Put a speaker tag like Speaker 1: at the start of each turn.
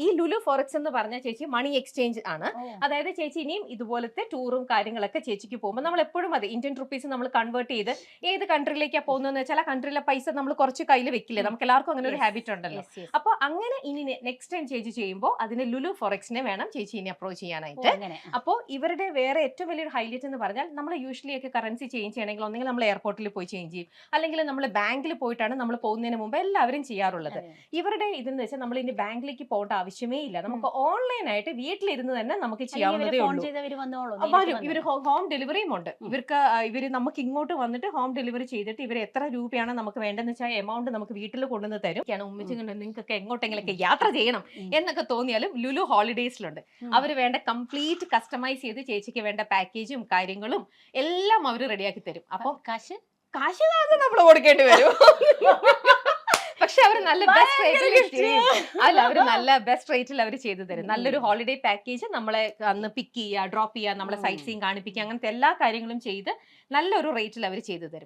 Speaker 1: ഈ ലുലു ഫോറക്സ് എന്ന് പറഞ്ഞ ചേച്ചി മണി എക്സ്ചേഞ്ച് ആണ്. അതായത് ചേച്ചി ഇനിയും ഇതുപോലത്തെ ടൂറും കാര്യങ്ങളൊക്കെ ചേച്ചിക്ക് പോകുമ്പോൾ നമ്മൾ എപ്പോഴും അത് ഇന്ത്യൻ റുപ്പീസ് നമ്മൾ കൺവേർട്ട് ചെയ്ത് ഏത് കൺട്രിയിലേക്കാണ് പോകുന്നതെന്ന് വെച്ചാൽ ആ കൺട്രിയിലെ പൈസ നമ്മൾ കുറച്ച് കയ്യിൽ വെക്കില്ലേ, നമുക്ക് എല്ലാവർക്കും അങ്ങനെ ഒരു ഹാബിറ്റ് ഉണ്ടല്ലോ. അപ്പൊ അങ്ങനെ ഇനി നെക്സ്റ്റ് ടൈം ചേച്ചി ചെയ്യുമ്പോൾ അതിന് ലുലു ഫോറക്സിനെ വേണം ചേച്ചി ഇനി അപ്രോച്ച് ചെയ്യാനായിട്ട്. അപ്പോൾ ഇവരുടെ വേറെ ഏറ്റവും വലിയൊരു ഹൈലൈറ്റ് എന്ന് പറഞ്ഞാൽ നമ്മൾ യൂഷ്വലി ഒക്കെ കറൻസി ചേഞ്ച് ചെയ്യണമെങ്കിൽ ഒന്നെങ്കിൽ നമ്മൾ എയർപോർട്ടിൽ പോയി ചേഞ്ച് ചെയ്യും, അല്ലെങ്കിൽ നമ്മൾ ബാങ്കിൽ പോയിട്ടാണ് നമ്മൾ പോകുന്നതിന് മുമ്പ് എല്ലാവരും ചെയ്യാറുള്ളത്. ഇവരുടെ ഇതെന്ന് വെച്ചാൽ നമ്മൾ ഇനി ബാങ്കിലേക്ക് പോകേണ്ട ആവശ്യമേ ഇല്ല, നമുക്ക് ഓൺലൈനായിട്ട് വീട്ടിലിരുന്ന് തന്നെ നമുക്ക് ചെയ്യാവുന്നതേ ഉള്ളൂ. ഇവർ ഹോം ഡെലിവറിയും ഉണ്ട്. ഇവര് നമുക്ക് ഇങ്ങോട്ട് വന്നിട്ട് ഹോം ഡെലിവറി ചെയ്തിട്ട് ഇവർ എത്ര രൂപയാണ് നമുക്ക് വേണ്ടതെന്ന് വെച്ചാൽ എമൗണ്ട് നമുക്ക് വീട്ടിൽ കൊണ്ടുവന്ന് തരും. ഉമ്മിച്ച് നിങ്ങൾക്കൊക്കെ എങ്ങോട്ടെങ്കിലൊക്കെ യാത്ര ചെയ്യണം എന്നൊക്കെ തോന്നിയാലും ലുലു ഹോളിഡേയ്സിലുണ്ട്. അവർ വേണ്ട കംപ്ലീറ്റ് കസ്റ്റമൈസ് ചെയ്ത് ചേച്ചിക്ക് വേണ്ട പാക്കേജും കാര്യങ്ങളും എല്ലാം അവർ റെഡിയാക്കി തരും. അപ്പം കാശ് നമ്മൾ കൊടുക്കേണ്ടി വരും. പക്ഷെ അവർ നല്ല ബെസ്റ്റ് റേറ്റിൽ അവർ നല്ല ബെസ്റ്റ് റേറ്റിൽ അവർ ചെയ്തു തരും. നല്ലൊരു ഹോളിഡേ പാക്കേജ് നമ്മളെ അന്ന് പിക്ക് ചെയ്യുക, ഡ്രോപ്പ് ചെയ്യുക, നമ്മളെ സൈറ്റ് സീയിങ് കാണിപ്പിക്കുക, അങ്ങനത്തെ എല്ലാ കാര്യങ്ങളും ചെയ്ത് നല്ലൊരു റേറ്റിൽ അവർ ചെയ്തു തരും.